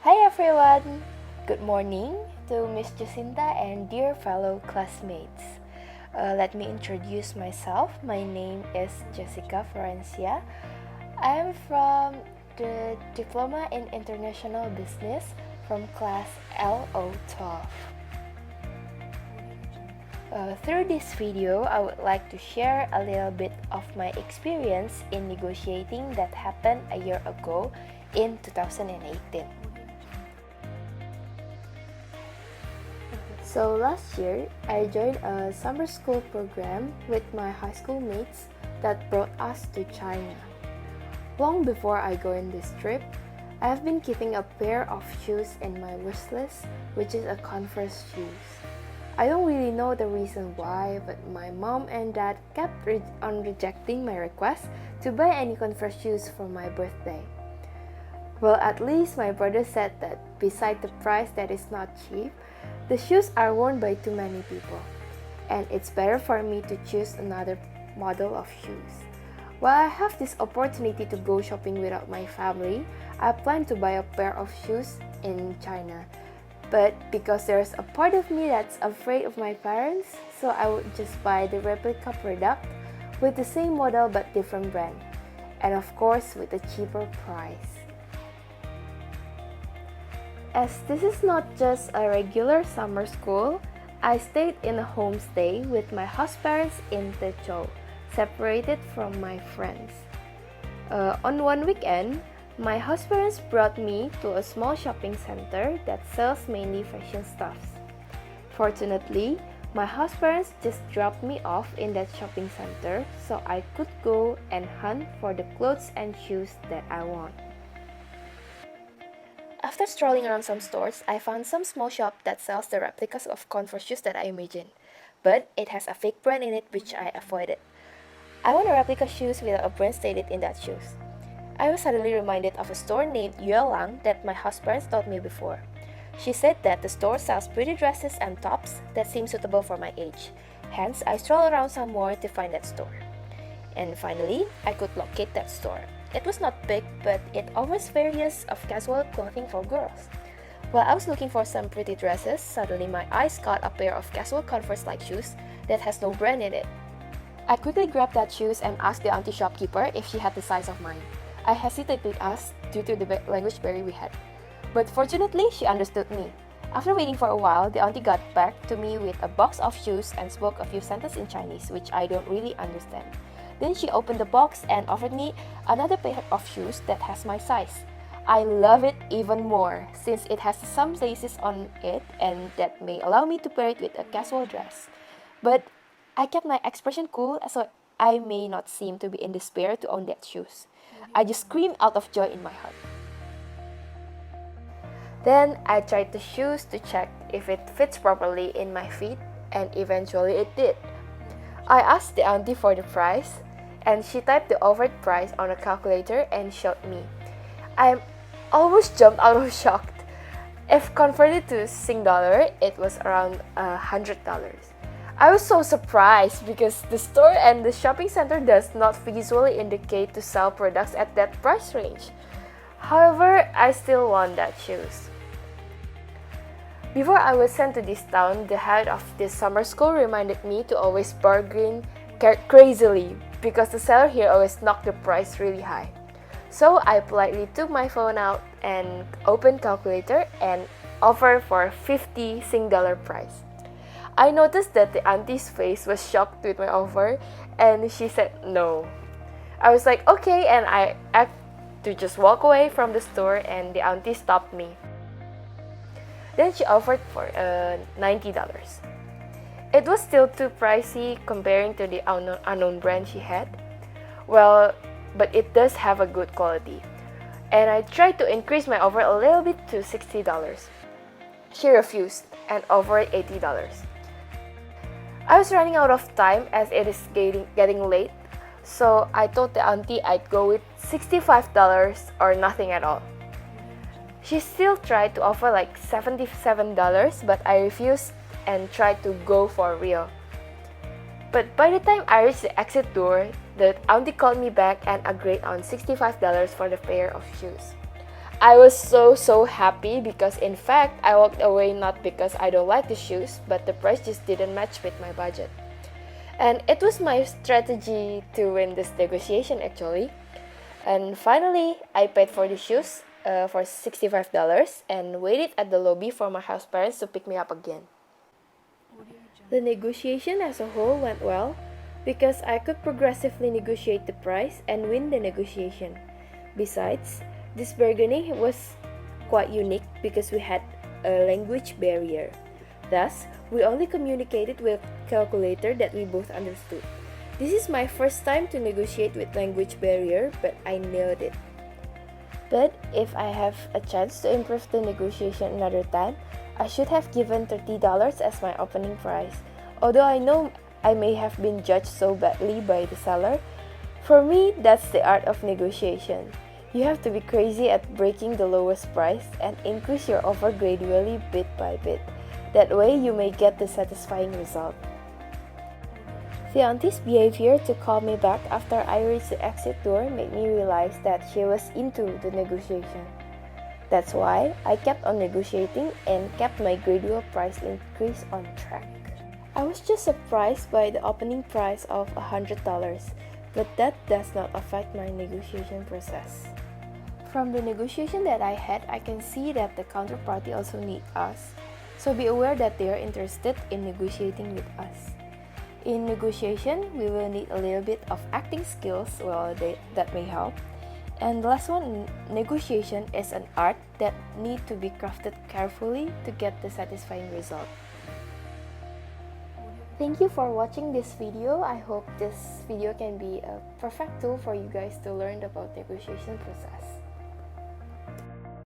Hi everyone! Good morning to Miss Jacinta and dear fellow classmates. Let me introduce myself. My name is Jessica Florencia. I am from the Diploma in International Business from class LO12. Through this video, I would like to share a little bit of my experience in negotiating that happened a year ago in 2018. So last year, I joined a summer school program with my high school mates that brought us to China. Long before I go on this trip, I have been keeping a pair of shoes in my wish list, which is a Converse shoes. I don't really know the reason why, but my mom and dad kept on rejecting my request to buy any Converse shoes for my birthday. Well, at least my brother said that beside the price that is not cheap, the shoes are worn by too many people, and it's better for me to choose another model of shoes. While I have this opportunity to go shopping without my family, I plan to buy a pair of shoes in China. But because there's a part of me that's afraid of my parents, so I would just buy the replica product with the same model but different brand, and of course with a cheaper price. As this is not just a regular summer school, I stayed in a homestay with my host parents in Techo, separated from my friends. On one weekend, my host parents brought me to a small shopping center that sells mainly fashion stuffs. Fortunately, my host parents just dropped me off in that shopping center so I could go and hunt for the clothes and shoes that I want. After strolling around some stores, I found some small shop that sells the replicas of Converse shoes that I imagined, but it has a fake brand in it which I avoided. I want a replica shoes without a brand stated in that shoes. I was suddenly reminded of a store named Yuelang that my host parents told me before. She said that the store sells pretty dresses and tops that seem suitable for my age. Hence, I strolled around some more to find that store. And finally, I could locate that store. It was not big, but it offers various of casual clothing for girls. While I was looking for some pretty dresses, suddenly my eyes caught a pair of casual Converse-like shoes that has no brand in it. I quickly grabbed that shoes and asked the auntie shopkeeper if she had the size of mine. I hesitated to ask due to the language barrier we had, but fortunately she understood me. After waiting for a while, the auntie got back to me with a box of shoes and spoke a few sentences in Chinese, which I don't really understand. Then she opened the box and offered me another pair of shoes that has my size. I love it even more since it has some laces on it and that may allow me to pair it with a casual dress. But I kept my expression cool so I may not seem to be in despair to own that shoes. I just screamed out of joy in my heart. Then I tried the shoes to check if it fits properly in my feet, and eventually it did. I asked the auntie for the price, and she typed the offered price on a calculator and showed me. I almost jumped out of shock. If converted to Sing dollar, it was around $100. I was so surprised because the store and the shopping center does not visually indicate to sell products at that price range. However, I still want that shoes. Before I was sent to this town, the head of this summer school reminded me to always bargain crazily because the seller here always knocked the price really high. So I politely took my phone out and opened calculator and offered for 50 Sing dollar price. I noticed that the auntie's face was shocked with my offer and she said no. I was like okay, and I acted to just walk away from the store, and the auntie stopped me. Then she offered for $90. It was still too pricey comparing to the unknown brand she had. Well, but it does have a good quality. And I tried to increase my offer a little bit to $60. She refused and offered $80. I was running out of time as it is getting late, so I told the auntie I'd go with $65 or nothing at all. She still tried to offer like $77, but I refused and tried to go for real. But by the time I reached the exit door, the auntie called me back and agreed on $65 for the pair of shoes. I was so happy because in fact I walked away not because I don't like the shoes, but the price just didn't match with my budget. And it was my strategy to win this negotiation actually. And finally, I paid for the shoes for $65 and waited at the lobby for my house parents to pick me up again. The negotiation as a whole went well because I could progressively negotiate the price and win the negotiation. Besides, this bargaining was quite unique because we had a language barrier. Thus, we only communicated with a calculator that we both understood. This is my first time to negotiate with language barrier, but I nailed it. But if I have a chance to improve the negotiation another time, I should have given $30 as my opening price. Although I know I may have been judged so badly by the seller, for me, that's the art of negotiation. You have to be crazy at breaking the lowest price and increase your offer gradually bit by bit. That way, you may get the satisfying result. The auntie's behavior to call me back after I reached the exit door made me realize that she was into the negotiation. That's why I kept on negotiating and kept my gradual price increase on track. I was just surprised by the opening price of $100, but that does not affect my negotiation process. From the negotiation that I had, I can see that the counterparty also need us, so be aware that they are interested in negotiating with us. In negotiation, we will need a little bit of acting skills, that may help. And the last one, negotiation is an art that need to be crafted carefully to get the satisfying result. Thank you for watching this video. I hope this video can be a perfect tool for you guys to learn about negotiation process.